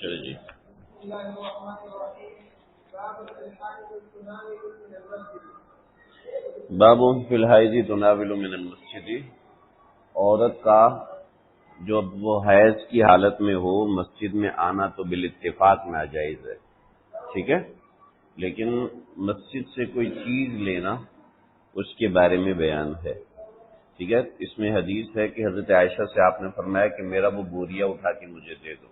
چلو جی. باب فی الحیض تناول من المسجد، عورت کا جو وہ حیض کی حالت میں ہو مسجد میں آنا تو بالاتفاق ناجائز ہے، ٹھیک ہے، لیکن مسجد سے کوئی چیز لینا اس کے بارے میں بیان ہے، ٹھیک ہے. اس میں حدیث ہے کہ حضرت عائشہ سے آپ نے فرمایا کہ میرا وہ بوریا اٹھا کے مجھے دے دو.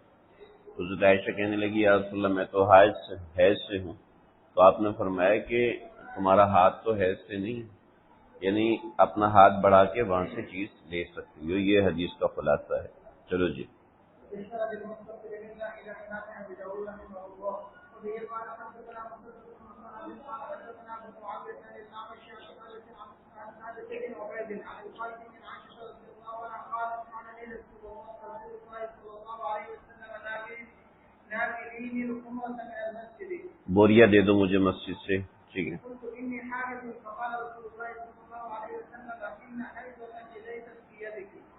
حضرت عائشہ کہنے لگی یا رسول اللہ میں تو حیض سے ہوں. تو آپ نے فرمایا کہ تمہارا ہاتھ تو حیض سے نہیں، یعنی اپنا ہاتھ بڑھا کے وہاں سے چیز لے سکتی ہو. یہ حدیث کا خلاصہ ہے. چلو جی. بوریا دے دو مجھے مسجد سے، ٹھیک ہے.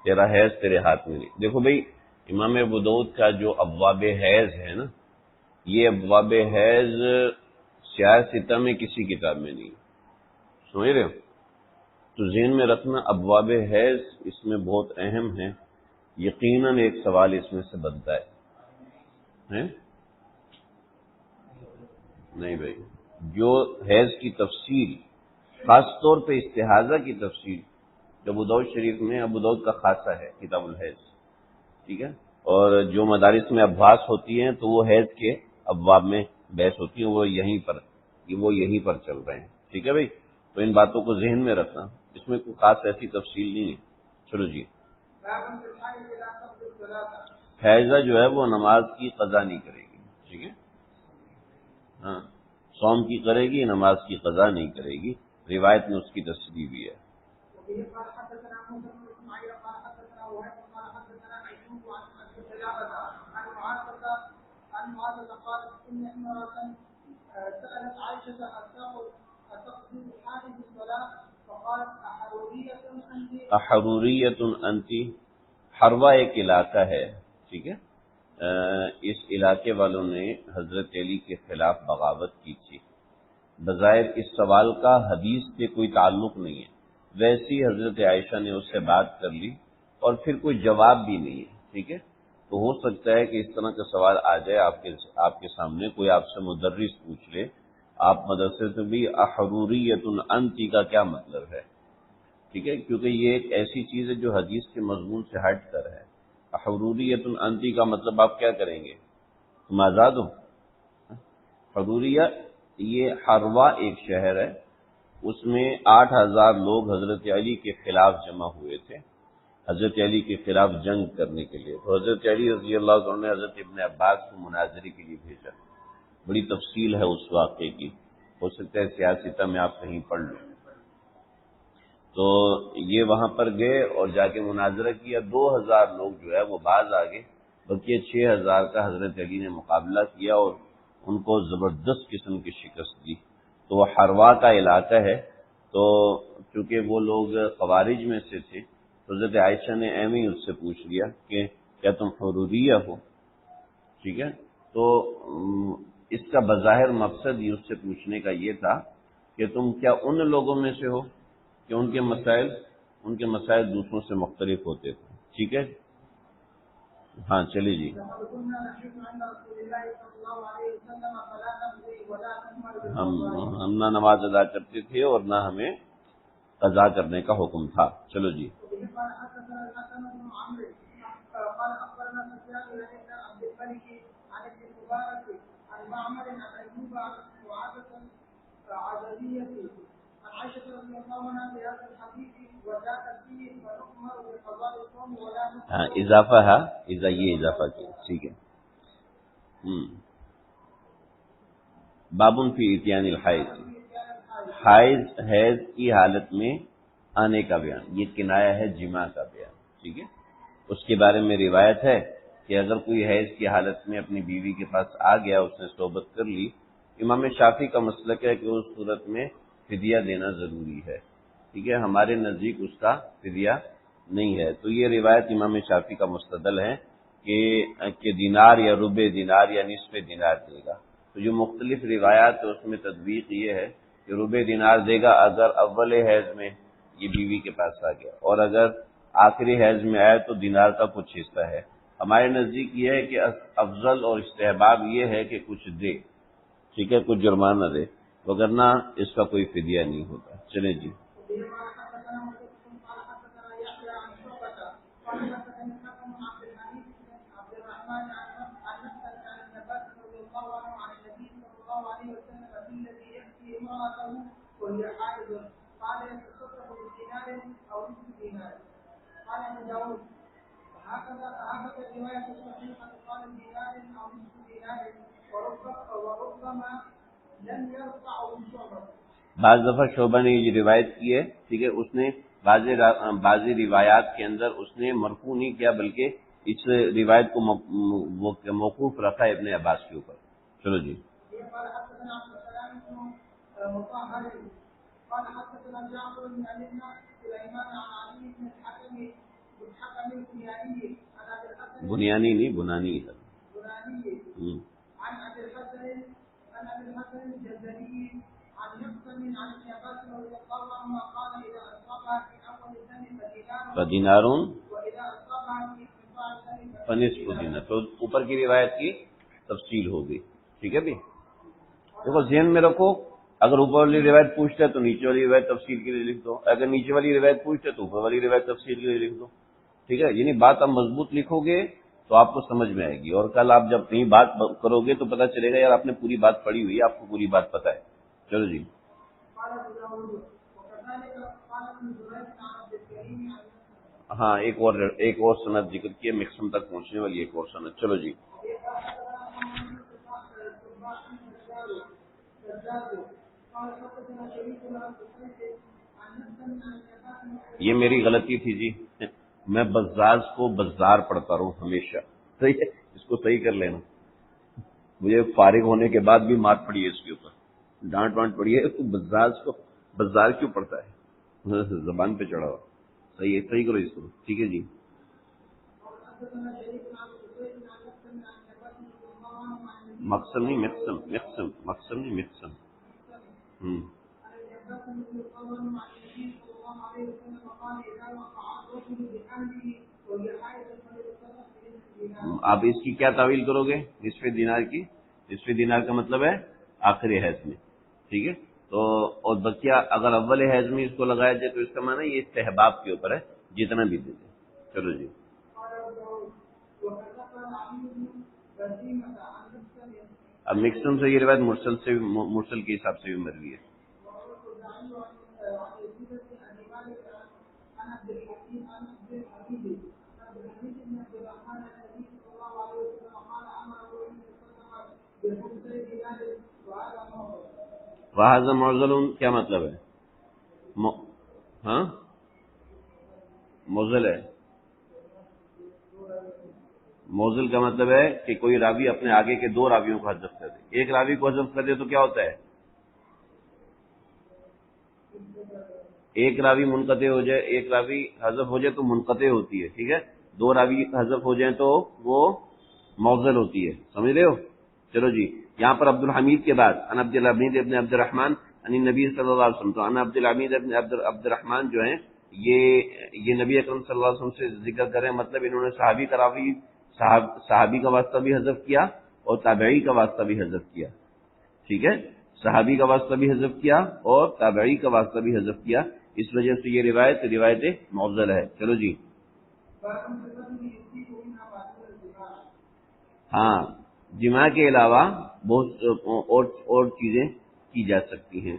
تیرا حیض تیرے ہاتھ میں نہیں. دیکھو بھئی، امام ابو داؤد کا جو ابواب حیض ہے نا، یہ ابواب حیض سیاہ ستہ میں کسی کتاب میں نہیں. سمجھ رہے ہو؟ تو ذہن میں رکھنا ابواب حیض اس میں بہت اہم ہے. یقیناً ایک سوال اس میں سے بنتا ہے نہیں بھائی، جو حیض کی تفصیل، خاص طور پہ استحاضہ کی تفصیل جو ابو داؤد شریف میں، ابو داؤد کا خاصہ ہے کتاب الحیض، ٹھیک ہے. اور جو مدارس میں ابحاث ہوتی ہیں تو وہ حیض کے ابواب میں بحث ہوتی ہیں، وہ یہیں پر چل رہے ہیں، ٹھیک ہے بھائی. تو ان باتوں کو ذہن میں رکھنا، اس میں کوئی خاص ایسی تفصیل نہیں ہے. چلو جی. حیضہ جو ہے وہ نماز کی قضا نہیں کرے گی، ٹھیک ہے. ہاں، صوم کی کرے گی، نماز کی قضا نہیں کرے گی. روایت میں اس کی تصریح بھی ہے. احروریت انتی، حروا ایک علاقہ ہے، ٹھیک ہے. اس علاقے والوں نے حضرت علی کے خلاف بغاوت کی تھی. بظاہر اس سوال کا حدیث سے کوئی تعلق نہیں ہے، ویسی حضرت عائشہ نے اس سے بات کر لی اور پھر کوئی جواب بھی نہیں ہے، ٹھیک ہے. تو ہو سکتا ہے کہ اس طرح کا سوال آ جائے آپ کے سامنے، کوئی آپ سے مدرس پوچھ لے، آپ مدرسے سے بھی احروریت انتی کا کیا مطلب ہے، ٹھیک ہے، کیونکہ یہ ایک ایسی چیز ہے جو حدیث کے مضمون سے ہٹ کر ہے. حروریت انتی کا مطلب آپ کیا کریں گے؟ تم آزاد ہو. حروریہ یہ حروا ایک شہر ہے، اس میں 8,000 لوگ حضرت علی کے خلاف جمع ہوئے تھے، حضرت علی کے خلاف جنگ کرنے کے لیے. تو حضرت علی رضی اللہ عنہ نے حضرت ابن عباس کو مناظرے کے لیے بھیجا. بڑی تفصیل ہے اس واقعے کی، ہو سکتا ہے سیاستہ میں آپ کہیں پڑھ لو. تو یہ وہاں پر گئے اور جا کے مناظرہ کیا. 2,000 لوگ جو ہے وہ باز آ گئے، بلکہ 6,000 کا حضرت علی نے مقابلہ کیا اور ان کو زبردست قسم کی شکست دی. تو وہ حروا کا علاقہ ہے. تو چونکہ وہ لوگ خوارج میں سے تھے تو حضرت عائشہ نے ایویں اس سے پوچھ لیا کہ کیا تم حروریہ ہو، ٹھیک ہے. تو اس کا بظاہر مقصد ہی اس سے پوچھنے کا یہ تھا کہ تم کیا ان لوگوں میں سے ہو کہ ان کے مسائل دوسروں سے مختلف ہوتے تھے، ٹھیک ہے. ہاں چلیے جی. ہم نہ نماز ادا کرتے تھے اور نہ ہمیں قضا کرنے کا حکم تھا. چلو جی. ہاں اضافہ ہے، یہ اضافہ کیا، ٹھیک ہے. بابن فی اتیان الحیض، حیض کی حالت میں آنے کا بیان. یہ کنایہ ہے جماع کا بیان، ٹھیک ہے. اس کے بارے میں روایت ہے کہ اگر کوئی حیض کی حالت میں اپنی بیوی کے پاس آ گیا، اس نے صحبت کر لی، امام شافعی کا مسلک ہے کہ اس صورت میں فدیہ دینا ضروری ہے، ٹھیک ہے. ہمارے نزدیک اس کا فدیہ نہیں ہے. تو یہ روایت امام شافعی کا مستدل ہے کہ دینار یا ربع دینار یا نصف دینار دے گا. تو جو مختلف روایات ہے اس میں تطبیق یہ ہے کہ ربع دینار دے گا اگر اول حیض میں یہ بیوی کے پاس آ گیا، اور اگر آخری حیض میں آئے تو دینار کا کچھ حصہ ہے. ہمارے نزدیک یہ ہے کہ افضل اور استحباب یہ ہے کہ کچھ دے، ٹھیک ہے، کچھ جرمانہ دے، وگرنہ اس کا کوئی فدیہ نہیں ہوتا. چلیں جی. بعض دفعہ شعبہ نے یہ روایت کی ہے، ٹھیک ہے، اس نے بعض روایات کے اندر اس نے مرفوع نہیں کیا بلکہ اس روایت کو موقوف رکھا ابن عباس کے اوپر. چلو جی. بنیانی نہیں، بنانی ہے. فدینارون فنصف دینار. تو اوپر کی روایت کی تفصیل ہوگی. ٹھیک ہے بھی. دیکھو ذہن میں رکھو، اگر اوپر والی روایت پوچھتے تو نیچے والی روایت تفصیل کے لیے لکھ دو، اگر نیچے والی روایت پوچھتے تو اوپر والی روایت تفصیل کے لیے لکھ دو. ٹھیک ہے، یعنی بات آپ مضبوط لکھو گے تو آپ کو سمجھ میں آئے گی، اور کل آپ جب کہیں بات کرو گے تو پتہ چلے گا یار آپ نے پوری بات پڑھی ہوئی ہے، آپ کو پوری بات پتہ ہے. چلو جی. ہاں ایک اور سند ذکر کی ہے، مقسم تک پہنچنے والی ایک اور سند. چلو جی. یہ میری غلطی تھی جی، میں بزاز کو بزار پڑھتا رہوں ہمیشہ. صحیح ہے، اس کو صحیح کر لینا. مجھے فارغ ہونے کے بعد بھی مات پڑی ہے اس کے اوپر، ڈانٹ وانٹ پڑی ہے. تو بزاز کو بزار کیوں پڑھتا ہے؟ زبان پہ چڑھا ہوا. صحیح ہے، صحیح کرو اس کو. ٹھیک ہے جی. مقسم نہیں، مقسم نہیں، مقسم. آپ اس کی کیا تعویل کرو گے؟ نصف دینار کی. نصف دینار کا مطلب ہے آخری حیض میں. ٹھیک ہے. تو اور بقیہ اگر اول حیض میں اس کو لگایا جائے تو اس کا معنی یہ استحباب کے اوپر ہے، جتنا بھی دے دیں. چلو جی. اب مکسم سے یہ روایت مرسل کے حساب سے بھی مروی ہے. وہذا معضل کیا مطلب ہے؟ ہاں موزل ہے. موزل کا مطلب ہے کہ کوئی راوی اپنے آگے کے دو راویوں کو حذف کر دے. ایک راوی کو حذف کر دے تو کیا ہوتا ہے؟ ایک راوی منقطع ہو جائے، ایک راوی حذف ہو جائے تو منقطع ہوتی ہے. ٹھیک ہے. دو راوی حذف ہو جائیں تو وہ موزل ہوتی ہے. سمجھ رہے ہو؟ چلو جی. یہاں پر عبد الحمید کے بعد ان عبد الحمید ابن عبد الرحمن ان نبی صلی اللہ علیہ وسلم، تو ان عبد الحمید ابن عبد الرحمن جو ہیں یہ نبی اکرم صلی اللہ علیہ وسلم سے ذکر کر رہے ہیں. مطلب انہوں نے صحابی کا واسطہ بھی حذف کیا اور تابعی کا واسطہ بھی حذف کیا. ٹھیک ہے. صحابی کا واسطہ بھی حذف کیا اور تابعی کا واسطہ بھی حذف کیا. اس وجہ سے یہ روایت معضل ہے. چلو جی. ہاں، جماع کے علاوہ بہت اور چیزیں کی جا سکتی ہیں.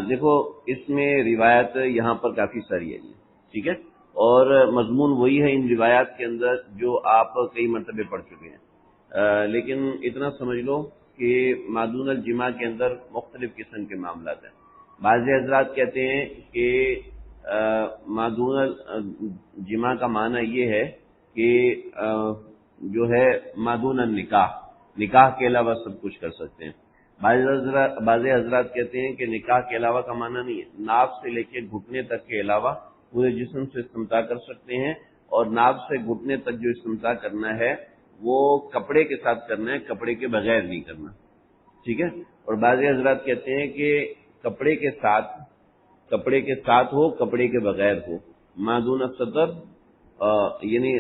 دیکھو اس میں روایت یہاں پر کافی ساری ہے. ٹھیک ہے. اور مضمون وہی ہے ان روایات کے اندر جو آپ کئی مرتبے پڑھ چکے ہیں. لیکن اتنا سمجھ لو کہ مادون الجماع کے اندر مختلف قسم کے معاملات ہیں. بعض حضرات کہتے ہیں کہ مادون الجماع کا معنی یہ ہے کہ جو ہے مادون النکاح، نکاح کے علاوہ سب کچھ کر سکتے ہیں. بعض حضرات کہتے ہیں کہ نکاح کے علاوہ کا معنی نہیں ہے، ناف سے لے کے گھٹنے تک کے علاوہ پورے جسم سے استمتاع کر سکتے ہیں اور ناف سے گھٹنے تک جو استمتاع کرنا ہے وہ کپڑے کے ساتھ کرنا ہے، کپڑے کے بغیر نہیں کرنا، ٹھیک ہے۔ اور بعض حضرات کہتے ہیں کہ کپڑے کے ساتھ ہو، کپڑے کے بغیر ہو، مادون الصدر یعنی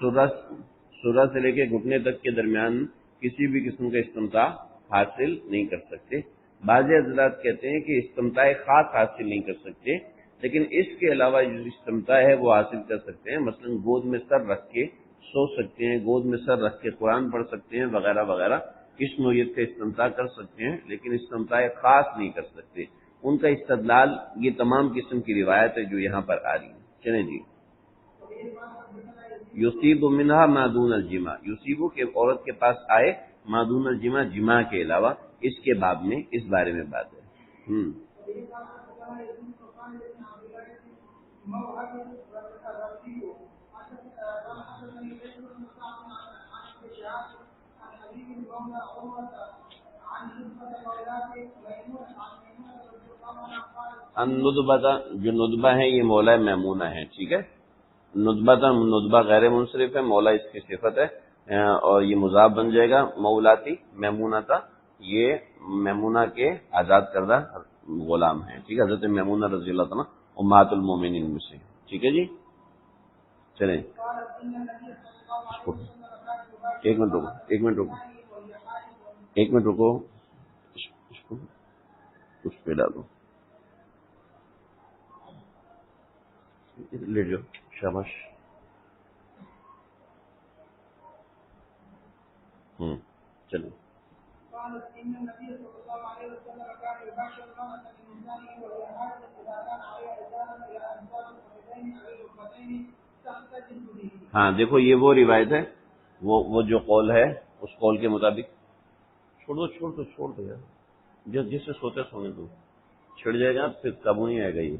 سرہ سے لے کے گھٹنے تک کے درمیان کسی بھی قسم کا استمتاع حاصل نہیں کر سکتے۔ بعض حضرات کہتے ہیں کہ استمتاع خاص حاصل نہیں کر سکتے، لیکن اس کے علاوہ جو استمتاع ہے وہ حاصل کر سکتے ہیں، مثلا گود میں سر رکھ کے سو سکتے ہیں، گود میں سر رکھ کے قرآن پڑھ سکتے ہیں وغیرہ وغیرہ، اس نوعیت کا استمتاع کر سکتے ہیں، لیکن استمتاع خاص نہیں کر سکتے۔ ان کا استدلال یہ تمام قسم کی روایت ہے جو یہاں پر آ رہی ہیں۔ چلیں جی، یصیب منہا مادون الجماع، یصیبو کہ عورت کے پاس آئے مادون الجماع، جماع کے علاوہ، اس کے باب میں اس بارے میں بات ہے۔ ندبہ، جو ندبہ ہے یہ مولا میمونہ ہے، ٹھیک ہے۔ ندبہ غیر منصرف ہے، مولا اس کی صفت ہے، اور یہ مضاف بن جائے گا مولاتی میمونہ تھا، یہ میمونہ کے آزاد کردہ غلام ہیں، ٹھیک ہے، حضرت میمونہ رضی اللہ عنہ امہات المومنین میں سے، ٹھیک ہے جی۔ چلیں ایک منٹ رکو، اس پہ ڈالو، لیٹ جاؤ، شاباش۔ چلو، ہاں دیکھو یہ وہ روایت ہے، وہ جو قول ہے اس قول کے مطابق، چھوڑ دو یار، جس سے سوتے سونے دو، چھڑ جائے گا پھر قابو نہیں آئے گا۔ یہ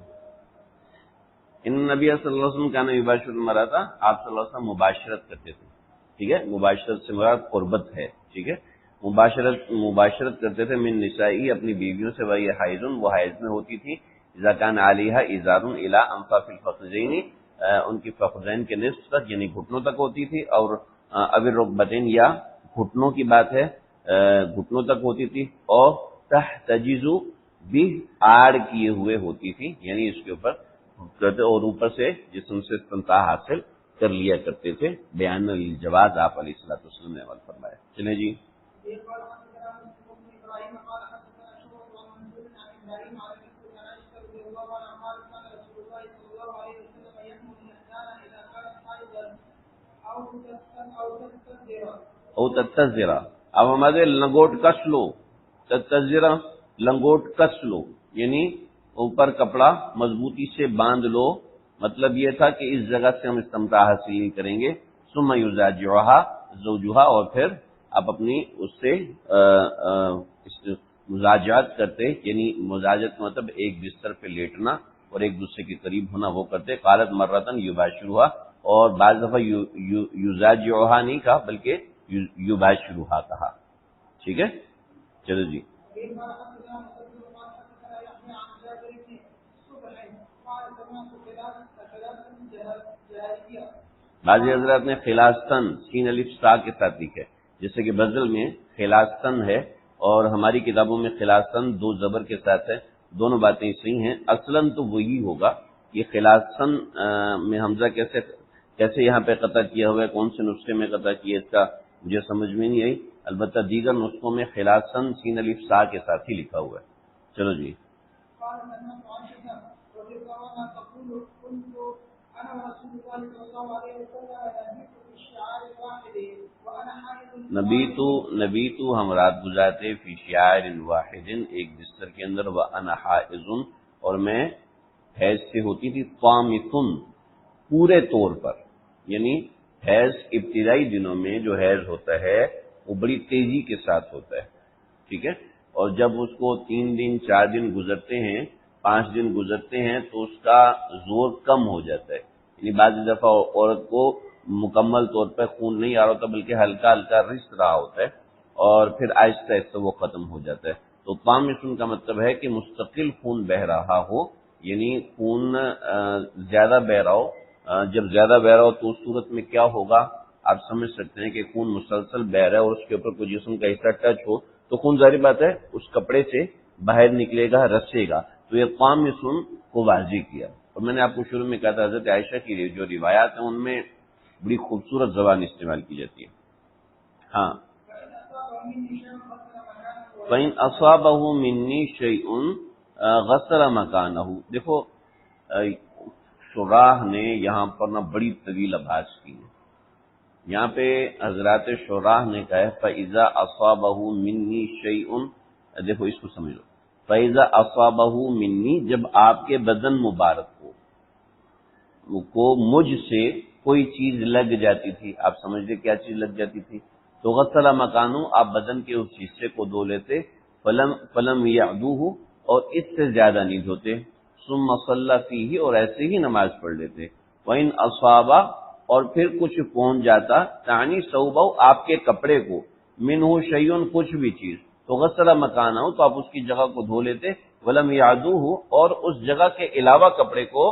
ان نبی صلی اللہ علیہ وسلم کا نام مباشر مرا تھا، آپ صلی اللہ علیہ وسلم مباشرت کرتے تھے، ٹھیک ہے، مباشرت سے مراد قربت ہے، ٹھیک ہے، مباشرت کرتے تھے من نسائی اپنی بیویوں سے، وہی حائضن وہ حائض میں ہوتی تھی، اذا کان علیہا ازار الی انفاف الفخذین ان کی فخذین کے نصف تک یعنی گھٹنوں تک ہوتی تھی، اور اب الرکبتین یا گھٹنوں کی بات ہے گھٹنوں تک ہوتی تھی، اور تحتجز بھی آڑ کیے ہوئے ہوتی تھی، یعنی اس کے اوپر کرتے اور اوپر سے جسم سے استمتاع حاصل کر لیا کرتے تھے۔ بیان الجواز آپ علیہ الصلوۃ والسلام نے عمل فرمایا۔ چلیں جی، او تتذرا، اب ہمارے لنگوٹ کس لو، تتذرا لنگوٹ کس لو یعنی اوپر کپڑا مضبوطی سے باندھ لو، مطلب یہ تھا کہ اس جگہ سے ہم استمتاع حاصل نہیں کریں گے، ثم یزاجعها زوجها، اور پھر آپ اپنی اس سے مزاجات کرتے، یعنی مزاجت مطلب ایک بستر پہ لیٹنا اور ایک دوسرے کے قریب ہونا، وہ کرتے۔ قالت مرتن یباشرها، اور بعض دفعہ یزاجعها نہیں کہا بلکہ یباشرها کہا، ٹھیک ہے۔ چلو جی، بعضی حضرات نے خلاستن سین الف سا کے ساتھ لکھا ہے، جیسے کہ غزل میں خلاستن ہے اور ہماری کتابوں میں خلاستن دو زبر کے ساتھ ہے، دونوں باتیں صحیح ہیں، اصلاً تو وہی ہوگا۔ یہ خلاستن میں حمزہ کیسے یہاں پہ قطع کیا ہوا ہے، کون سے نسخے میں قطع کیا اس کا مجھے سمجھ میں نہیں آئی، البتہ دیگر نسخوں میں خلاستن سین الف سا کے ساتھ ہی لکھا ہوا ہے۔ چلو جی، نبی تو ہم رات گزارتے فی شعار واحد ایک بستر کے اندر، وانا حائض اور میں حیض سے ہوتی تھی، طامثن پورے طور پر، یعنی حیض ابتدائی دنوں میں جو حیض ہوتا ہے وہ بڑی تیزی کے ساتھ ہوتا ہے، ٹھیک ہے، اور جب اس کو 3 دن 4 دن گزرتے ہیں 5 دن گزرتے ہیں تو اس کا زور کم ہو جاتا ہے، یعنی بعض دفعہ عورت کو مکمل طور پر خون نہیں آ رہا ہوتا بلکہ ہلکا ہلکا رس رہا ہوتا ہے، اور پھر آہستہ آہستہ وہ ختم ہو جاتا ہے۔ تو طامثن کا مطلب ہے کہ مستقل خون بہ رہا ہو، یعنی خون زیادہ بہ رہا ہو، جب زیادہ بہ رہا ہو تو اس صورت میں کیا ہوگا آپ سمجھ سکتے ہیں کہ خون مسلسل بہ رہا ہے اور اس کے اوپر کوئی جسم کا حصہ ٹچ ہو تو خون ظاہر بات ہے اس کپڑے سے باہر نکلے گا، رسے گا. تو یہ قامصن کو واضح کیا. اور میں نے آپ کو شروع میں کہا تھا حضرت عائشہ کی جو روایات ہیں ان میں بڑی خوبصورت زبان استعمال کی جاتی ہے. ہاں، فَإِنْ أَصَابَهُ مِنِّي شَيْءٌ غَسَلَ مَكَانَهُ. دیکھو شراح نے یہاں پر نہ بڑی طویل ابحاث کی ہے. یہاں پہ حضرات شراح نے کہا ہے فَإِذَا أَصَابَهُ مِنِّي شَيْءٌ. دیکھو اس کو سمجھ لو. فَإِذَا أَصَابَهُ مِنِّي جب آپ کے بدن مبارک کو مجھ سے کوئی چیز لگ جاتی تھی، آپ سمجھ لیں کیا چیز لگ جاتی تھی، تو غسل مکانو آپ بدن کے اس حصے کو دھو لیتے، فلم یعدوہ اور اس سے زیادہ نہیں دھوتے، ثم صلی فیہ اور ایسے ہی نماز پڑھ لیتے. وَإِنْ أَصَابَ اور پھر کچھ پہنچ جاتا تعنی ثوبہ آپ کے کپڑے کو، منہ شیئن کچھ بھی چیز، تو غسل مکانہ تو آپ اس کی جگہ کو دھو لیتے، ولم یعدوہ اور اس جگہ کے علاوہ کپڑے کو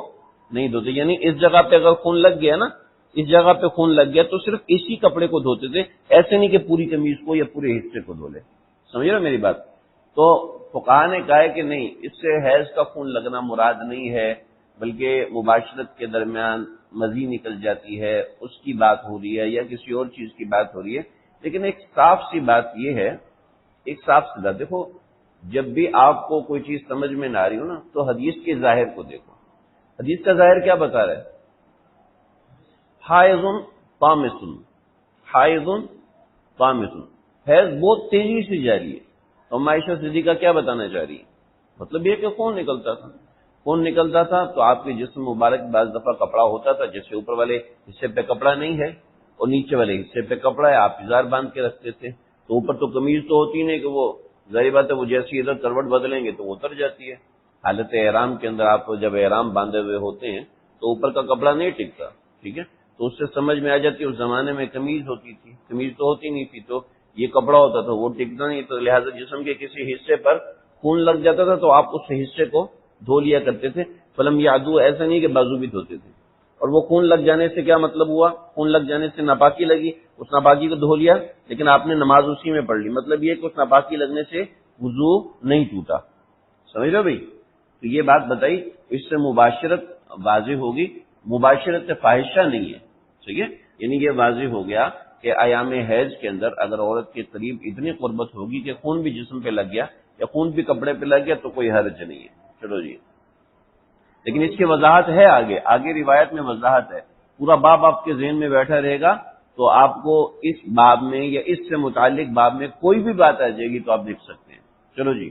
نہیں دھوتے. یعنی اس جگہ پہ اگر خون لگ گیا نا، اس جگہ پہ خون لگ گیا تو صرف اسی کپڑے کو دھوتے تھے، ایسے نہیں کہ پوری قمیض کو یا پورے حصے کو دھو لے. سمجھ رہے میری بات؟ تو فقہا نے کہا ہے کہ نہیں، اس سے حیض کا خون لگنا مراد نہیں ہے، بلکہ مباشرت کے درمیان مزی نکل جاتی ہے اس کی بات ہو رہی ہے یا کسی اور چیز کی بات ہو رہی ہے. لیکن ایک صاف سی بات یہ ہے، ایک صاف سی بات، دیکھو جب بھی آپ کو کوئی چیز سمجھ میں نہ آ رہی ہو نا تو حدیث کے ظاہر کو دیکھو. حدیث کا ظاہر کیا بتا رہا ہے؟ حائض طامس، حائض طامس، حیض بہت تیزی سے جاری ہے. اور عائشہ صدیقہ کیا بتانا چاہ رہی ہے؟ مطلب یہ کہ خون نکلتا تھا، خون نکلتا تھا تو آپ کے جسم مبارک بعض دفعہ کپڑا ہوتا تھا، جیسے اوپر والے حصے پہ کپڑا نہیں ہے اور نیچے والے حصے پہ کپڑا ہے، آپ ازار باندھ کے رکھتے تھے. تو اوپر تو قمیض تو ہوتی نہیں کہ وہ ظاہر بات ہے وہ جیسی ادھر کروٹ بدلیں گے تو وہ اتر جاتی ہے. حالت احرام کے اندر آپ جب احرام باندھے ہوئے ہوتے ہیں تو اوپر کا کپڑا نہیں ٹکتا، ٹھیک ہے. تو اس سے سمجھ میں آ جاتی ہے اس زمانے میں قمیض ہوتی تھی، قمیض تو ہوتی نہیں تھی تو یہ کپڑا ہوتا تھا، وہ ٹکتا نہیں. تو لہٰذا جسم کے کسی حصے پر خون لگ جاتا تھا تو آپ اس حصے کو دھو لیا کرتے تھے. فلم یعدو ایسا نہیں کہ بازو بھی دھوتے تھے. اور وہ خون لگ جانے سے کیا مطلب ہوا؟ خون لگ جانے سے ناپاکی لگی، اس ناپاکی کو دھو لیا، لیکن آپ نے نماز اسی میں پڑھ لی. مطلب یہ کہ اس ناپاکی لگنے سے وضو نہیں ٹوٹا. سمجھ رہے بھائی؟ تو یہ بات بتائی، اس سے مباشرت واضح ہوگی، مباشرت فاحشہ نہیں ہے. ٹھیک ہے، یعنی یہ واضح ہو گیا کہ ایام حیض کے اندر اگر عورت کے قریب اتنی قربت ہوگی کہ خون بھی جسم پہ لگ گیا یا خون بھی کپڑے پہ لگ گیا تو کوئی حرج نہیں ہے. چلو جی، لیکن اس کی وضاحت ہے آگے روایت میں وضاحت ہے. پورا باب آپ کے ذہن میں بیٹھا رہے گا تو آپ کو اس باب میں یا اس سے متعلق باب میں کوئی بھی بات آ جائے گی تو آپ دیکھ سکتے ہیں. چلو جی،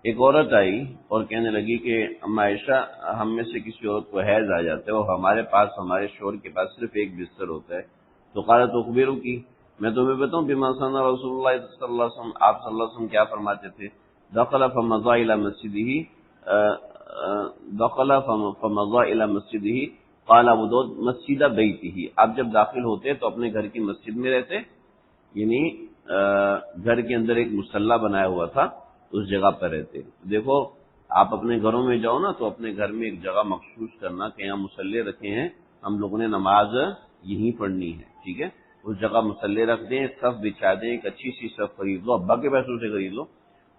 ایک عورت آئی اور کہنے لگی کہ اما عائشہ، ہم میں سے کسی عورت کو حیض آ جاتا ہے اور ہمارے پاس، ہمارے شوہر کے پاس صرف ایک بستر ہوتا ہے. تو قالت اخبرو کی، میں تمہیں بتاؤں بما صنع رسول اللہ صلی اللہ علیہ وسلم، آپ صلی اللہ علیہ وسلم کیا فرماتے تھے؟ دخل فمضى الى مسجده، دخل فمضى الى مسجده، قال ابو داؤد مسجد بیته، آپ جب داخل ہوتے تو اپنے گھر کی مسجد میں رہتے، یعنی گھر کے اندر ایک مصلی بنایا ہوا تھا اس جگہ پر رہتے. دیکھو آپ اپنے گھروں میں جاؤ نا تو اپنے گھر میں ایک جگہ مخصوص کرنا کہ یہاں مصلی رکھے ہیں، ہم لوگوں نے نماز یہیں پڑھنی ہے، ٹھیک ہے. اس جگہ مصلی رکھ دیں، صف بچھا دیں، ایک اچھی سی صف خرید لو، ابا کے پیسوں سے خرید لو،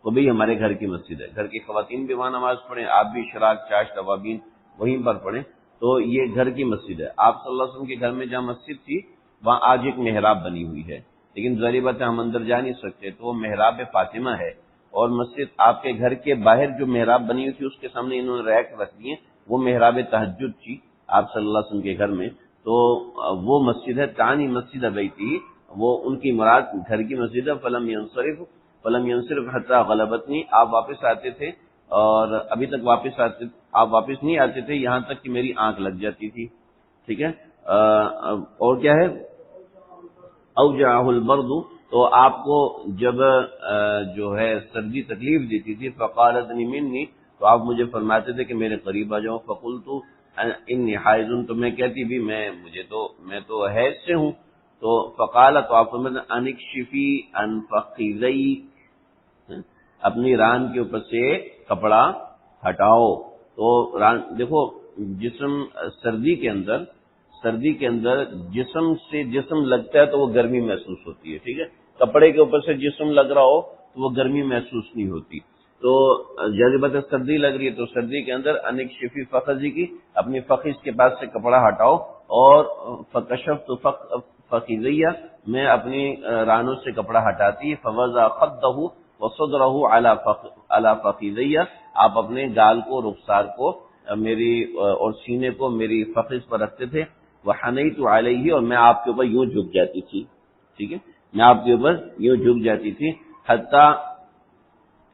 تو بھئی ہمارے گھر کی مسجد ہے، گھر کی خواتین بھی وہاں نماز پڑھیں، آپ بھی شراک چاش توابین وہیں پر پڑھیں، تو یہ گھر کی مسجد ہے. آپ صلی اللہ علیہ وسلم کے گھر میں جہاں مسجد تھی وہاں آج ایک محراب بنی ہوئی ہے، لیکن ظاہر بات ہے ہم اندر جا نہیں سکتے، تو وہ محراب فاطمہ ہے. اور مسجد آپ کے گھر کے باہر جو محراب بنی ہوئی تھی اس کے سامنے انہوں نے ریک رکھ دیے، وہ محراب تہجد تھی آپ صلی اللہ علیہ وسلم کے گھر میں. تو وہ مسجد ہے تانی مسجد بیتی، وہ ان کی مراد گھر کی مسجد ہے. فلم ینصرف حتی غلبتنی، آپ واپس آتے تھے اور ابھی تک آپ واپس نہیں آتے تھے یہاں تک کہ میری آنکھ لگ جاتی تھی. ٹھیک ہے، اور کیا ہے؟ اوجعہ البرد، تو آپ کو جب جو ہے سردی تکلیف دیتی تھی فقالتنی منی، تو آپ مجھے فرماتے تھے کہ میرے قریب آ جاؤ، فقلت انی حائض، تو میں کہتی بھی میں تو حیض سے ہوں، تو فقال، تو آپ فرماتے ہیں انکشفی عن فخذی، اپنی ران کے اوپر سے کپڑا ہٹاؤ۔ تو دیکھو جسم سردی کے اندر جسم سے جسم لگتا ہے تو وہ گرمی محسوس ہوتی ہے، ٹھیک ہے، کپڑے کے اوپر سے جسم لگ رہا ہو تو وہ گرمی محسوس نہیں ہوتی۔ تو جیسے بات سردی لگ رہی ہے تو سردی کے اندر انک شفی فخذی کی، اپنی فخذ کے پاس سے کپڑا ہٹاؤ، اور فکشفت فخذیہ، میں اپنی رانوں سے کپڑا ہٹاتی، فوضع خدہ وصدرہ علی فخذیہ، آپ اپنے گال کو، رخسار کو میری اور سینے کو میری فخذ پر رکھتے تھے، وحنیت علیہ، اور میں آپ کے اوپر یوں جھک جاتی تھی، ٹھیک ہے، میں آپ کے اوپر یوں جھک جاتی تھی،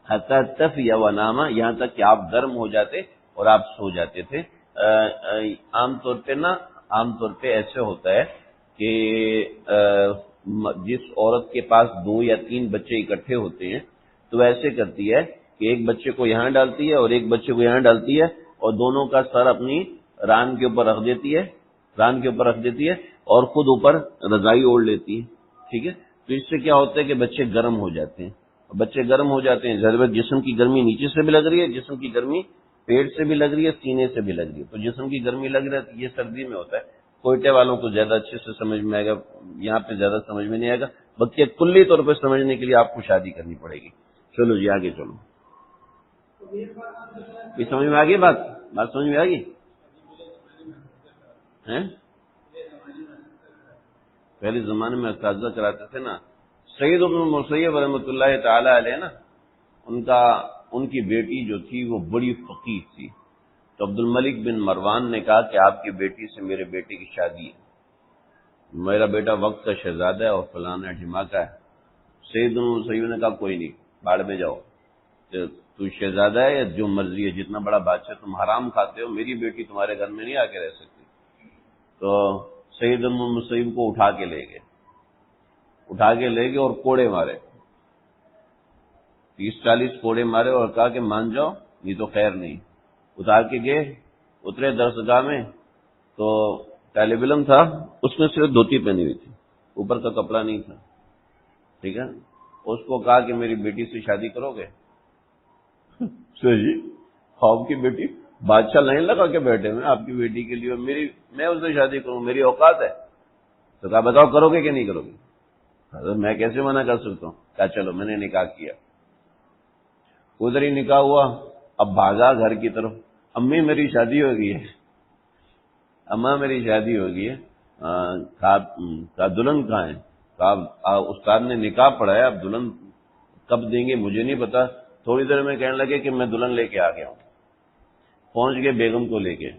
حتی تفی وناما، یہاں تک کہ آپ گرم ہو جاتے اور آپ سو جاتے تھے۔ عام طور پہ ایسے ہوتا ہے کہ جس عورت کے پاس 2 یا 3 بچے اکٹھے ہوتے ہیں تو ایسے کرتی ہے کہ ایک بچے کو یہاں ڈالتی ہے اور ایک بچے کو یہاں ڈالتی ہے، اور دونوں کا سر اپنی ران کے اوپر رکھ دیتی ہے اور خود اوپر رضائی اوڑھ لیتی ہے، ٹھیک ہے، تو اس سے کیا ہوتا ہے کہ بچے گرم ہو جاتے ہیں، ضرورت جسم کی گرمی نیچے سے بھی لگ رہی ہے، جسم کی گرمی پیٹ سے بھی لگ رہی ہے، سینے سے بھی لگ رہی ہے، تو جسم کی گرمی لگ رہی ہے، یہ سردی میں ہوتا ہے۔ کوئٹے والوں کو زیادہ اچھے سے سمجھ میں آئے گا، یہاں پہ زیادہ سمجھ میں نہیں آئے گا، بلکہ کلی طور پہ سمجھنے کے لیے آپ کو شادی کرنی پڑے گی۔ چلو جی آگے چلو، یہ سمجھ میں آ گئی بات سمجھ میں آ گئی؟ پہلے زمانے میں اساتذہ کراتے تھے نا، سید ابن المسیب رحمۃ اللہ تعالی علیہ نا، ان کی بیٹی جو تھی وہ بڑی فقیہ تھی، تو عبد الملک بن مروان نے کہا کہ آپ کی بیٹی سے میرے بیٹے کی شادی ہے، میرا بیٹا وقت کا شہزادہ ہے اور فلانا ڈھماکہ ہے۔ سید ابن المسیب نے کہا کوئی نہیں، باڑ میں جاؤ، تو شہزادہ ہے یا جو مرضی ہے، جتنا بڑا بادشاہ، تم حرام کھاتے ہو، میری بیٹی تمہارے گھر میں نہیں آ کے رہ سکتی۔ تو سید ابن المسیب کو اٹھا کے لے گئے اور کوڑے مارے، 30-40 کوڑے مارے، اور کہا کہ مان جاؤ یہ تو خیر نہیں۔ اتار کے گئے، اترے درسگاہ میں، تو طالب علم تھا، اس نے صرف دھوتی پہنی ہوئی تھی، اوپر کا کپڑا نہیں تھا، ٹھیک ہے، اس کو کہا کہ میری بیٹی سے شادی کرو گے؟ جی خواب کی بیٹی، بادشاہ لائن لگا کے بیٹھے میں آپ کی بیٹی کے لیے، میں اس سے شادی کروں، میری اوقات ہے؟ تو کہا بتاؤ کرو گے کہ نہیں کرو گے؟ حضرت میں کیسے منع کر سکتا ہوں؟ کہا چلو، میں نے نکاح کیا، ادھر ہی نکاح ہوا، اب بھاگا گھر کی طرف، امی میری شادی ہو گئی ہے، اماں میری شادی ہو گئی ہے، کہا دلہن کہاں ہے؟ کہا استاد نے نکاح پڑھایا، اب دلہن کب دیں گے مجھے نہیں پتا۔ تھوڑی دیر میں کہنے لگے کہ میں دلہن لے کے آ گیا ہوں، پہنچ گئے بیگم کو لے کے،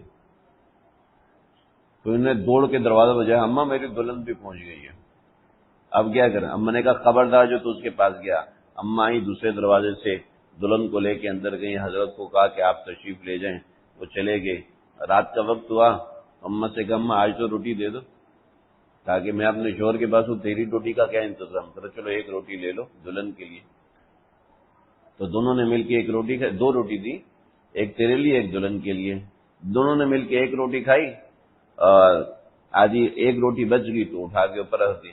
تو انہیں دوڑ کے دروازہ بجایا، اماں میری دلہن بھی پہنچ گئی ہے، اب کیا کریں؟ اماں نے کہا خبردار جو تو اس کے پاس گیا۔ اماں آئی دوسرے دروازے سے، دلہن کو لے کے اندر گئی، حضرت کو کہا کہ آپ تشریف لے جائیں، وہ چلے گئے۔ رات کا وقت ہوا، اماں سے کہا اماں آج تو روٹی دے دو، کہا کہ میں اپنے شوہر کے پاس ہوں، تیری روٹی کا کیا انتظام کرو، چلو ایک روٹی لے لو دلہن کے لیے۔ تو دونوں نے مل کے ایک روٹی کھائی، 2 روٹی دی، ایک تیرے لیے ایک دلہن کے لیے، دونوں نے مل کے ایک روٹی کھائی، اور آدھی ایک روٹی بچ گئی تو اٹھا کے اوپر رکھ دی،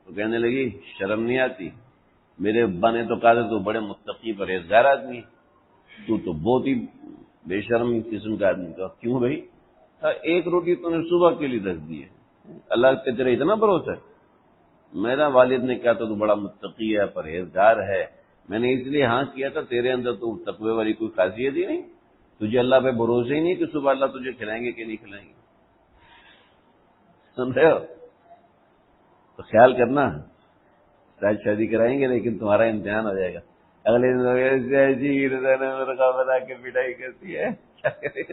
تو کہنے لگی شرم نہیں آتی؟ میرے ابا نے تو کہا تھا تو بڑے متقی پرہیزگار آدمی، تو بہت ہی بے شرم قسم کا آدمی تھا۔ کیوں بھائی؟ ایک روٹی تو نے صبح کے لیے رکھ دی ہے، اللہ پہ تیرا اتنا بھروسہ ہے؟ میرا والد نے کہا تو بڑا متقی ہے، پرہیزگار ہے، میں نے اس لیے ہاں کیا تھا، تیرے اندر تو تقوی والی کوئی خاصیت ہی نہیں، تجھے اللہ پہ بھروسہ ہی نہیں کہ صبح اللہ تجھے کھلائیں گے کہ نہیں کھلائیں گے، سن رہے ہو؟ تو خیال کرنا، شاید شادی کرائیں گے لیکن تمہارا امتحان ہو جائے گا، اگلے دن بنا کے پٹائی کرتی ہے، کیا کرے؟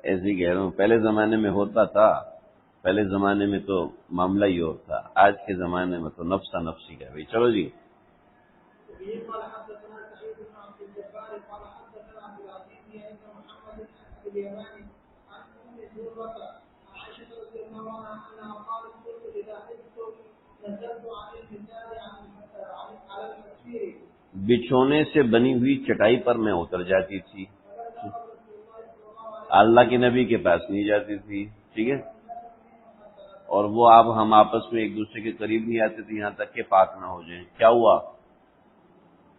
ایسے کہہ رہا ہوں، پہلے زمانے میں ہوتا تھا، پہلے زمانے میں تو معاملہ ہی اور تھا، آج کے زمانے میں تو نفسا نفسی کا۔ بھائی چلو جی، بچھونے سے بنی ہوئی چٹائی پر میں اتر جاتی تھی، اللہ کے نبی کے پاس نہیں جاتی تھی، ٹھیک ہے، اور وہ ہم آپس میں ایک دوسرے کے قریب نہیں آتے تھے یہاں تک کہ پاک نہ ہو جائیں۔ کیا ہوا؟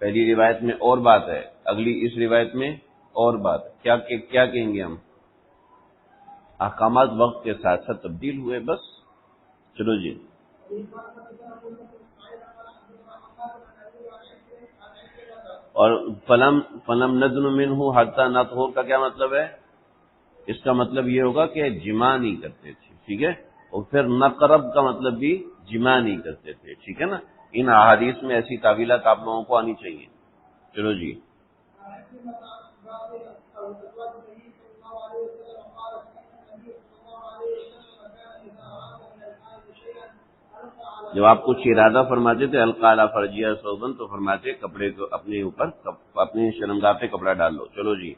پہلی روایت میں اور بات ہے، اگلی اس روایت میں اور بات ہے۔ کیا کہیں گے ہم؟ احکامات وقت کے ساتھ ساتھ تبدیل ہوئے، بس۔ چلو جی، اور فلم ندن منہ حتی نطہر کا کیا مطلب ہے؟ اس کا مطلب یہ ہوگا کہ جماع نہیں کرتے تھے، ٹھیک ہے، اور پھر نقرب کا مطلب بھی جماع نہیں کرتے تھے، ٹھیک ہے نا۔ ان احادیث میں ایسی تعویلات آپ لوگوں کو آنی چاہیے۔ چلو جی، جب آپ کچھ ارادہ فرماتے تھے القا علی فرجیہ صوبن، تو فرماتے کپڑے کو اپنے اوپر، اپنی شرمگاہ پہ کپڑا ڈال لو۔ چلو جی،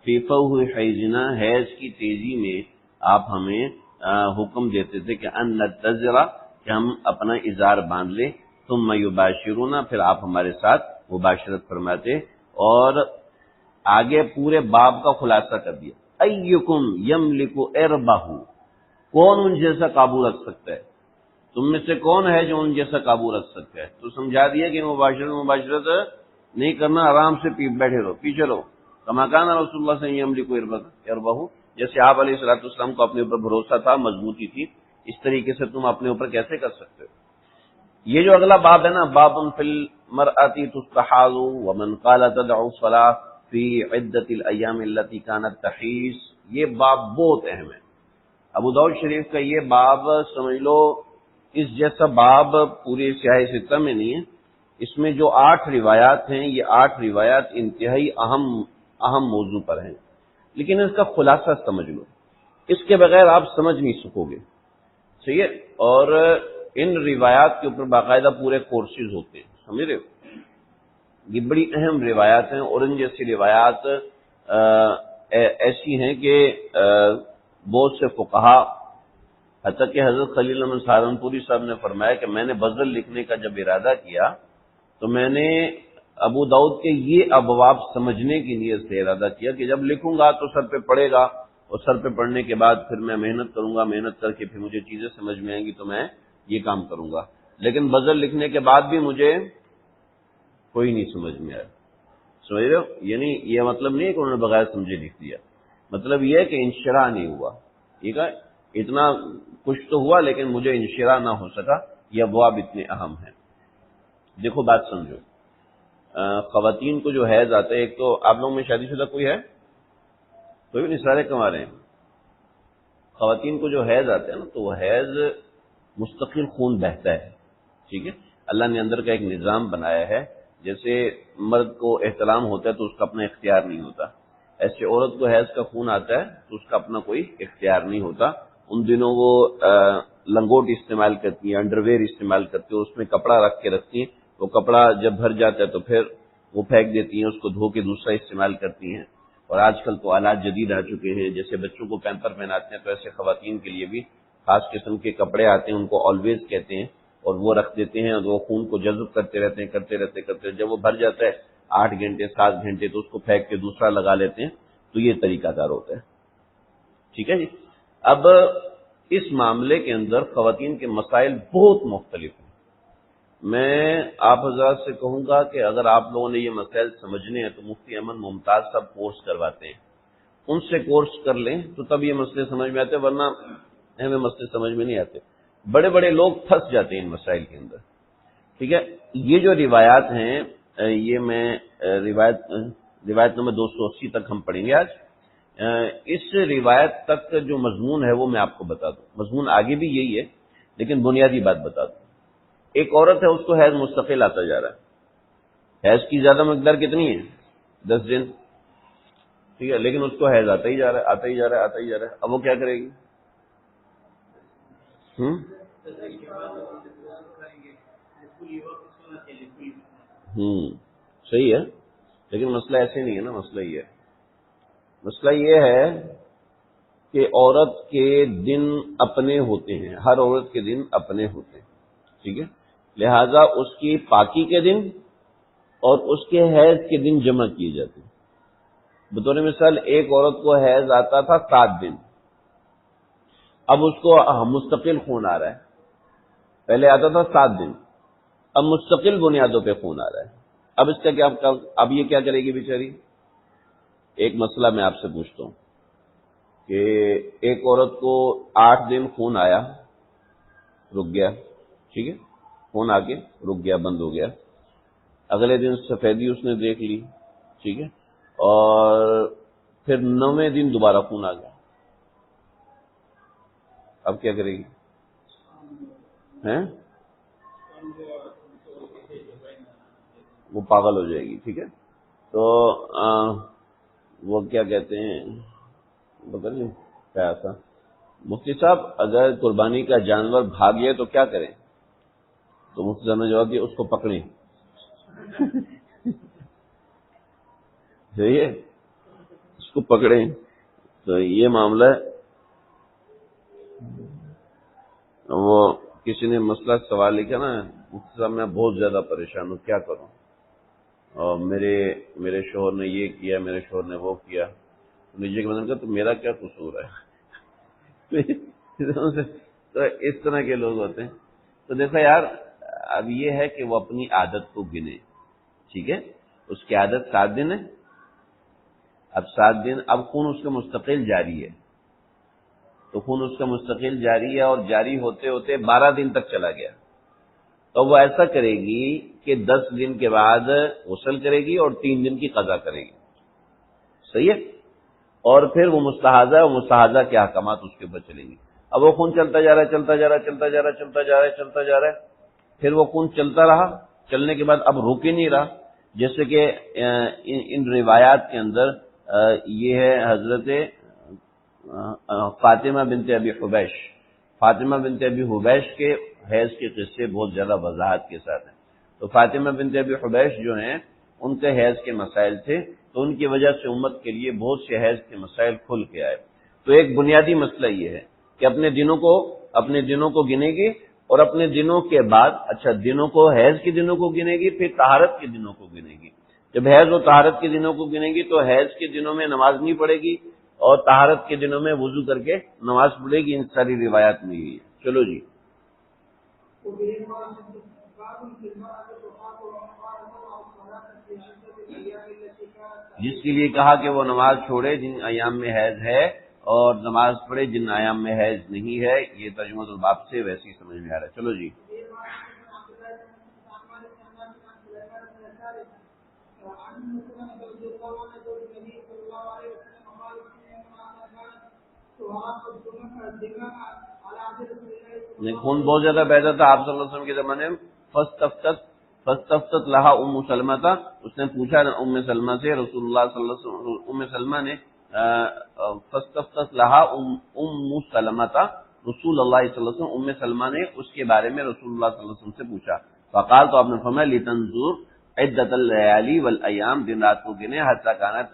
فیفہ ہوئی حیزنا، حیض کی تیزی میں آپ ہمیں حکم دیتے تھے کہ ان نتذرا، کہ ہم اپنا ازار باندھ لیں، ثم یباشرون، پھر آپ ہمارے ساتھ مباشرت فرماتے، اور آگے پورے باب کا خلاصہ کر دیا۔ ایکم یملک اربہ، کون ان جیسا قابو رکھ سکتا ہے؟ تم میں سے کون ہے جو ان جیسا قابو رکھ سکتا ہے؟ تو سمجھا دیا کہ مباشرت نہیں کرنا، آرام سے بیٹھے رہو، پیچھے رہو۔ کما کان رسول اللہ صلی اللہ علیہ وسلم یملک اربہ، جیسے آپ علیہ الصلوۃ والسلام کو اپنے اوپر بھروسہ تھا، مضبوطی تھی، اس طریقے سے تم اپنے اوپر کیسے کر سکتے ہو؟ یہ جو اگلا باب ہے نا، باب فی المرأۃ تستحاض ومن قال تدعو الصلاۃ فی عدۃ الایام التي كانت تحیض، یہ باب بہت اہم ہے۔ ابو داؤد شریف کا یہ باب سمجھ لو اس جیسا باب پوری سیاہ ستہ میں نہیں ہے۔ اس میں جو 8 روایات ہیں، یہ 8 روایات انتہائی اہم موضوع پر ہیں، لیکن اس کا خلاصہ سمجھ لو، اس کے بغیر آپ سمجھ نہیں سکو گے، صحیح ہے؟ اور ان روایات کے اوپر باقاعدہ پورے کورسز ہوتے ہیں، سمجھ رہے ہو؟ یہ بڑی اہم روایات ہیں، اور ان جیسی روایات ایسی ہیں کہ بہت سے فقہا، حتیٰ کہ حضرت خلیل احمد سہارنپوری صاحب نے فرمایا کہ میں نے غزل لکھنے کا جب ارادہ کیا تو میں نے ابو داؤد کے یہ ابواب سمجھنے کی نیت سے ارادہ کیا کہ جب لکھوں گا تو سر پہ پڑے گا، اور سر پہ پڑنے کے بعد پھر میں محنت کروں گا، محنت کر کے پھر مجھے چیزیں سمجھ میں آئیں گی تو میں یہ کام کروں گا۔ لیکن غزل لکھنے کے بعد بھی مجھے کوئی نہیں سمجھ میں آیا، سمجھ رہے ہو؟ یعنی یہ مطلب نہیں ہے کہ انہوں نے بغیر سمجھے لکھ دیا، مطلب یہ ہے کہ انشراح نہیں ہوا، ٹھیک ہے؟ اتنا کچھ تو ہوا لیکن مجھے انشراح نہ ہو سکا، یہ ابواب اتنے اہم ہیں۔ دیکھو بات سمجھو، خواتین کو جو حیض آتا ہے، ایک تو آپ لوگوں میں شادی شدہ کوئی ہے؟ کوئی بھی نہیں، سارے کما رہے ہیں۔ خواتین کو جو حیض آتا ہے نا، تو وہ حیض مستقل خون بہتا ہے، ٹھیک ہے؟ اللہ نے اندر کا ایک نظام بنایا ہے، جیسے مرد کو احتلام ہوتا ہے تو اس کا اپنا اختیار نہیں ہوتا، ایسے عورت کو حیض کا خون آتا ہے تو اس کا اپنا کوئی اختیار نہیں ہوتا۔ ان دنوں وہ لنگوٹ استعمال کرتی ہیں، انڈر ویئر استعمال کرتی ہیں، اس میں کپڑا رکھ کے رکھتی ہیں، وہ کپڑا جب بھر جاتا ہے تو پھر وہ پھینک دیتی ہیں، اس کو دھو کے دوسرا استعمال کرتی ہیں۔ اور آج کل تو آلات جدید آ چکے ہیں، جیسے بچوں کو پیمپر پہناتے ہیں تو ایسے خواتین کے لیے بھی خاص قسم کے کپڑے آتے ہیں، ان کو آلویز کہتے ہیں، اور وہ رکھ دیتے ہیں اور وہ خون کو جذب کرتے رہتے جب وہ بھر جاتا ہے 8 گھنٹے 7 گھنٹے تو اس کو پھینک کے دوسرا لگا لیتے ہیں، تو یہ طریقہ کار ہوتا ہے، ٹھیک ہے جی؟ اب اس معاملے کے اندر خواتین کے مسائل بہت مختلف ہیں۔ میں آپ حضرات سے کہوں گا کہ اگر آپ لوگوں نے یہ مسائل سمجھنے ہیں تو مفتی احمد ممتاز صاحب کورس کرواتے ہیں، ان سے کورس کر لیں تو تب یہ مسئلے سمجھ میں آتے، ورنہ ہمیں مسئلے سمجھ میں نہیں آتے۔ بڑے بڑے لوگ پھنس جاتے ہیں ان مسائل کے اندر، ٹھیک ہے؟ یہ جو روایات ہیں، یہ میں روایت نمبر 280 تک ہم پڑھیں گے آج۔ اس روایت تک جو مضمون ہے وہ میں آپ کو بتا دوں، مضمون آگے بھی یہی ہے لیکن بنیادی بات بتا دوں۔ ایک عورت ہے، اس کو حیض مستقل آتا جا رہا ہے، حیض کی زیادہ مقدار کتنی ہے؟ 10 دن، ٹھیک ہے، لیکن اس کو حیض آتا ہی جا رہا ہے، اب وہ کیا کرے گی؟ صحیح ہے، لیکن مسئلہ ایسے نہیں ہے نا، مسئلہ یہ ہے کہ عورت کے دن اپنے ہوتے ہیں، ہر عورت کے دن اپنے ہوتے ہیں، ٹھیک ہے، لہذا اس کی پاکی کے دن اور اس کے حیض کے دن جمع کیے جاتے ہیں۔ بطور مثال ایک عورت کو حیض آتا تھا 7 دن، اب اس کو مستقل خون آ رہا ہے، پہلے آتا تھا 7 دن، اب مستقل بنیادوں پہ خون آ رہا ہے، اب اس کا کیا، اب یہ کیا کرے گی بیچاری؟ ایک مسئلہ میں آپ سے پوچھتا ہوں کہ ایک عورت کو 8 دن خون آیا، رک گیا، ٹھیک ہے، خون آ کے رک گیا، بند ہو گیا، اگلے دن سفیدی اس نے دیکھ لی، ٹھیک ہے، اور پھر 9ویں دن دوبارہ خون آ گیا، اب کیا کرے گی؟ ہیں؟ وہ پاگل ہو جائے گی، ٹھیک ہے، تو وہ کیا کہتے ہیں، پتہ نہیں کیا تھا، مفتی صاحب اگر قربانی کا جانور بھاگ جائے تو کیا کریں؟ تو مفتی صاحب نے جواب دیا اس کو پکڑیں، صحیح ہے، اس کو پکڑیں۔ تو یہ معاملہ ہے، وہ کسی نے مسئلہ سوال لکھا نا، مفتی صاحب میں بہت زیادہ پریشان ہوں، کیا کروں، اور میرے شوہر نے یہ کیا، میرے شوہر نے وہ کیا، نیچے کے بندے نے کہا تو میرا کیا قصور ہے؟ تو اس طرح کے لوگ ہوتے ہیں۔ تو دیکھو یار، اب یہ ہے کہ وہ اپنی عادت کو گنے، ٹھیک ہے، اس کی عادت 7 دن ہے، اب 7 دن، اب خون اس کا مستقل جاری ہے، تو خون اس کا مستقل جاری ہے، اور جاری ہوتے ہوتے 12 دن تک چلا گیا، تو وہ ایسا کرے گی کہ 10 دن کے بعد غسل کرے گی اور 3 دن کی قضا کرے گی، صحیح ہے، اور پھر وہ مستحاضہ ہے، وہ مستحاضہ کے احکامات اس کے اوپر چلیں گی۔ اب وہ خون چلتا جا رہا ہے، چلتا جا رہا ہے، چلتا جا رہا ہے، چلتا جا رہا ہے، چلتا جا رہا ہے، پھر وہ خون چلتا رہا، چلنے کے بعد اب رک ہی نہیں رہا، جیسے کہ ان روایات کے اندر یہ ہے، حضرت فاطمہ بنت ابی حبیش، فاطمہ بنت ابی حبیش کے حیض کے قصے بہت زیادہ وضاحت کے ساتھ ہیں۔ تو فاطمہ بنت ابی حبیش جو ہیں، ان کے حیض کے مسائل تھے، تو ان کی وجہ سے امت کے لیے بہت سے حیض کے مسائل کھل کے آئے۔ تو ایک بنیادی مسئلہ یہ ہے کہ اپنے دنوں کو گنے گی، اور اپنے دنوں کے بعد، اچھا دنوں کو، حیض کے دنوں کو گنے گی، پھر طہارت کے دنوں کو گنے گی۔ جب حیض و طہارت کے دنوں کو گنے گی تو حیض کے دنوں میں نماز نہیں پڑھے گی، اور طہارت کے دنوں میں وضو کر کے نماز پڑھے گی، ان ساری روایات میں یہ ہے۔ چلو جی، جس کے لیے کہا کہ وہ نماز چھوڑے جن ایام میں حیض ہے، اور نماز پڑھے جن ایام میں حیض نہیں ہے، یہ ترجمہ الباب سے ویسے ہی سمجھ میں آ رہا ہے۔ چلو جی، خون بہت زیادہ بہتا تھا آپ صلی اللہ علیہ وسلم کے زمانے میں، فاستفتت لہا ام سلمہ تھا، اس نے پوچھا ام سلمہ سے، رسول اللہ صلی اللہ علیہ وسلم، ام سلمہ نے فاستفتت لہا ام سلمہ تھا، رسول اللہ صلی اللہ علیہ وسلم، ام سلمہ نے اس کے بارے میں رسول اللہ صلی اللہ علیہ وسلم سے پوچھا، فقال، تو آپ نے فرمایا لتنظر عدت اللیالی والایام، دن رات کو گنے، حتی کانت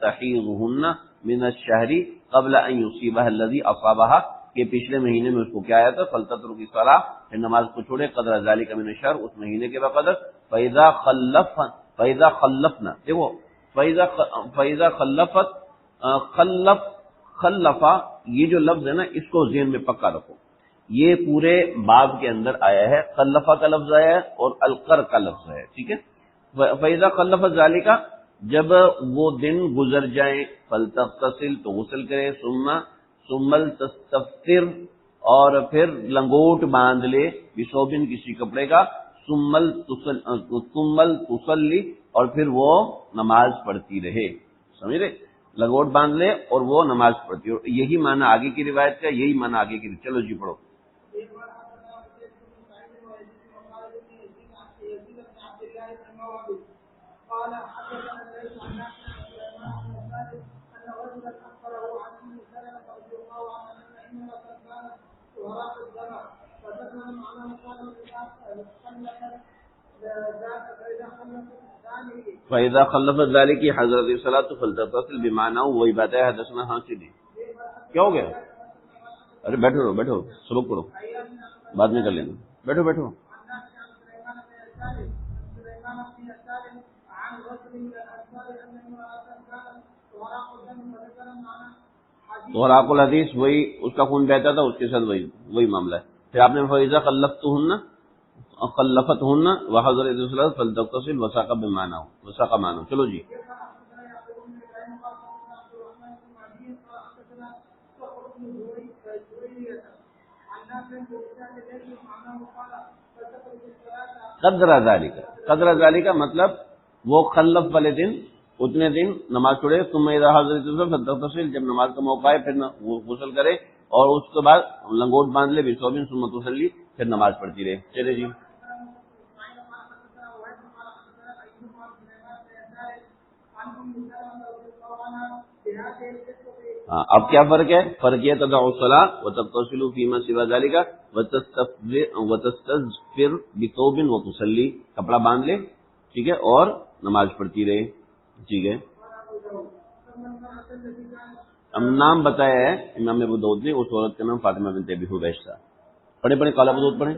تحیضہن من الشہر قبل ان یصیبها الذی اصابها، کہ پچھلے مہینے میں اس کو کیا آیا تھا، فلتترک الصلاۃ، پھر نماز کو چھوڑے، قدر ذلک من الشہر، اس مہینے کے بقدر، فاذا خلفنا، دیکھو فاذا خلفا، یہ جو لفظ ہے نا، اس کو ذہن میں پکا رکھو، یہ پورے باب کے اندر آیا ہے، خلفا کا لفظ آیا ہے اور القر کا لفظ ہے، ٹھیک ہے، فاذا خلف ذلک، جب وہ دن گزر جائیں، فلتغتسل، تو غسل کرے، ثم تستفتر، اور پھر لنگوٹ باندھ لے، بثوبن، کسی کپڑے کا، ثم تصلی، اور پھر وہ نماز پڑھتی رہے، سمجھ رہے، لنگوٹ باندھ لے اور وہ نماز پڑھتی رہے، یہی معنی آگے کی روایت کا، یہی معنی آگے کی، چلو جی پڑھو۔ فَإِذَا خَلَّفَتْ ذَلِكِ کی حضرت الصلاۃ فَلْتَغْتَسِلْ بِمَعْنَاهُ وہی بات ہے حدثنا حاصل کیا ہو گیا؟ ارے بیٹھو سبق پڑھو بعد میں کر لینا بیٹھو اور آپ الحدیث وہی اس کا خون بہتا تھا اس کے ساتھ وہی معاملہ ہے. پھر آپ نے فَإِذَا خَلَّفَتْهُنَّ وَحَضَرَتِ الصَّلَاةُ فَلْتَغْتَسِلْ وَسَاقَ بِمَعْنَاهُ وساق معنی. چلو جی قدر ذالک مطلب وہ خلف والے دن اتنے دن نماز پڑھے ثم اذا حضرت فلتغتسل جب نماز کا موقع ہے پھر وہ غسل کرے اور اس کے بعد لنگوٹ باندھ لے بثوب ثم تصلی پھر نماز پڑھتی رہے. چلے جی ہاں اب کیا فرق ہے؟ فرق یہ تدع الصلاۃ وتغتسل فيما سوى ذلك وتستغفر بثوب وتصلي کپڑا باندھ لے ٹھیک ہے اور نماز پڑھتی رہے ٹھیک ہے. اب نام بتایا ہے امام ابو داؤد نے اس عورت کا نام فاطمہ بنت ابی حبیش تھا. پڑھے قال ابو داؤد پڑھیں.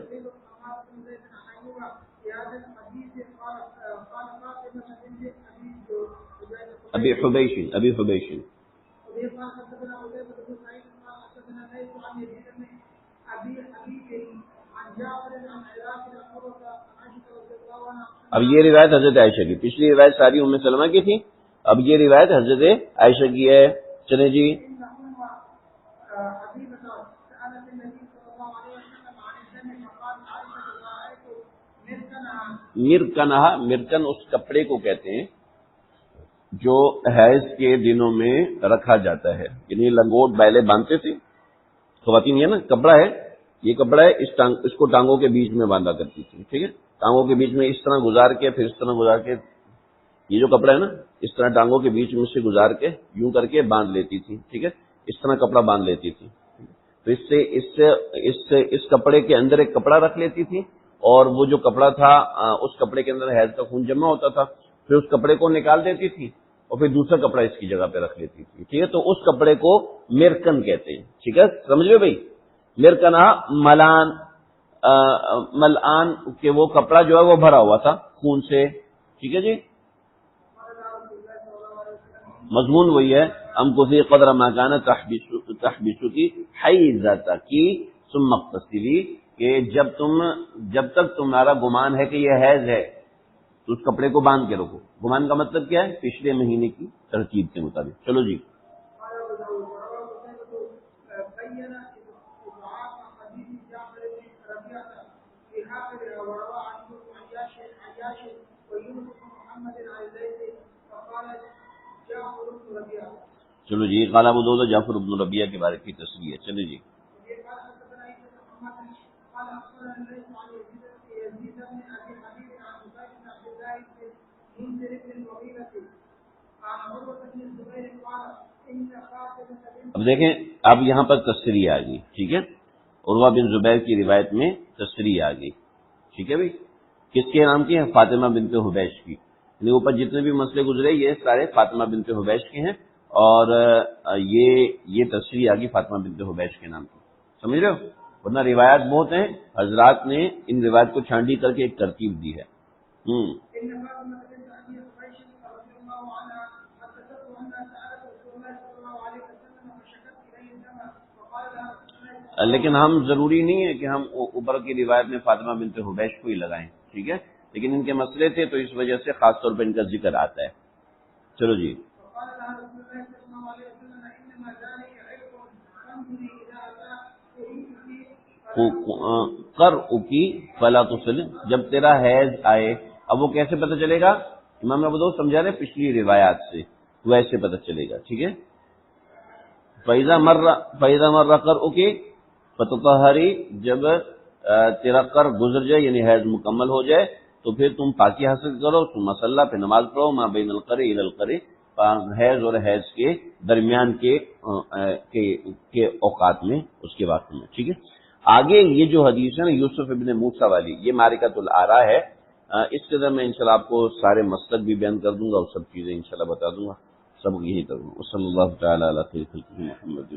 ابی حبیش اب یہ روایت حضرت عائشہ کی، پچھلی روایت ساری ام سلمہ کی تھی، اب یہ روایت حضرت عائشہ کی ہے. چلیں جی مرکن اس کپڑے کو کہتے ہیں جو حیض کے دنوں میں رکھا جاتا ہے، یعنی لنگوٹ بیلے باندھتے تھے خواتین. یہ نا کپڑا ہے، یہ کپڑا ہے اس کو ٹانگوں کے بیچ میں باندھا کرتی تھی ٹھیک ہے. ٹانگوں کے بیچ میں اس طرح گزار کے پھر اس طرح گزار کے یہ جو کپڑا ہے نا اس طرح ٹانگوں کے بیچ میں سے گزار کے یوں کر کے باندھ لیتی تھی ٹھیک ہے. اس طرح کپڑا باندھ لیتی تھی تو اس کپڑے کے اندر ایک کپڑا رکھ لیتی تھی اور وہ جو کپڑا تھا اس کپڑے کے اندر حیض کا خون جمع ہوتا تھا، پھر اس کپڑے کو نکال دیتی تھی اور پھر دوسرا کپڑا اس کی جگہ پہ رکھ لیتی تھی ٹھیک ہے. تو اس کپڑے کو مرکن کہتے ہیں ٹھیک ہے. سمجھ گئے بھائی؟ مرکنا ملان کہ وہ کپڑا جو ہے وہ بھرا ہوا تھا خون سے ٹھیک ہے جی. مضمون وہی ہے ہم کو فی قدر ما کان تحبسکی حیضتکی ثم اغتسلی کہ جب تک تمہارا گمان ہے کہ یہ حیض ہے تو اس کپڑے کو باندھ کے رکھو. گمان کا مطلب کیا ہے؟ پچھلے مہینے کی ترتیب کے مطابق. چلو جی چلو جی قال ابو داؤد جعفر بن ربیعہ کے بارے کی تصریح ہے. چلے جی اب دیکھیں اب یہاں پر تصریح آ گئی ٹھیک ہے. عروہ بن زبیر کی روایت میں تصریح آ گئی ٹھیک ہے بھائی. کس کے نام کی ہے؟ فاطمہ بنت حبیش کی. یعنی اوپر جتنے بھی مسئلے گزرے یہ سارے فاطمہ بنت حبیش کے ہیں اور یہ تصریح آ گئی فاطمہ بنت حبیش کے نام کی. سمجھ رہے ہو؟ ورنہ روایات بہت ہیں، حضرات نے ان روایت کو چھانٹی کر کے ایک ترتیب دی ہے. لیکن ہم ضروری نہیں ہے کہ ہم اوپر کی روایت میں فاطمہ بنت حبیش کو ہی لگائیں ٹھیک ہے، لیکن ان کے مسئلے تھے تو اس وجہ سے خاص طور پہ ان کا ذکر آتا ہے. چلو جی قرؤکی فلا تصلی جب تیرا حیض آئے. اب وہ کیسے پتہ چلے گا؟ امام ابو داؤد سمجھا رہے پچھلی روایات سے ویسے پتہ چلے گا ٹھیک ہے. فَإِذَا مَرَّ قَرْءُكِ فَتَطَهَّرِي جب تیرا قر گزر جائے یعنی حیض مکمل ہو جائے تو پھر تم پاکی حاصل کرو، ثم صلی پھر نماز پڑھو ما بین القری الی القری حیض اور حیض کے درمیان کے اوقات میں اس کے وقت میں ٹھیک ہے. آگے یہ جو حدیث ہے نا یوسف ابن موسیٰ والی یہ معرکۃ الآراء ہے. اس کے اندر میں انشاءاللہ آپ کو سارے مسلک بھی بیان کر دوں گا اور سب چیزیں انشاءاللہ بتا دوں گا، سب یہی کروں گا۔ صلی اللہ تعالیٰ علیہ محمد۔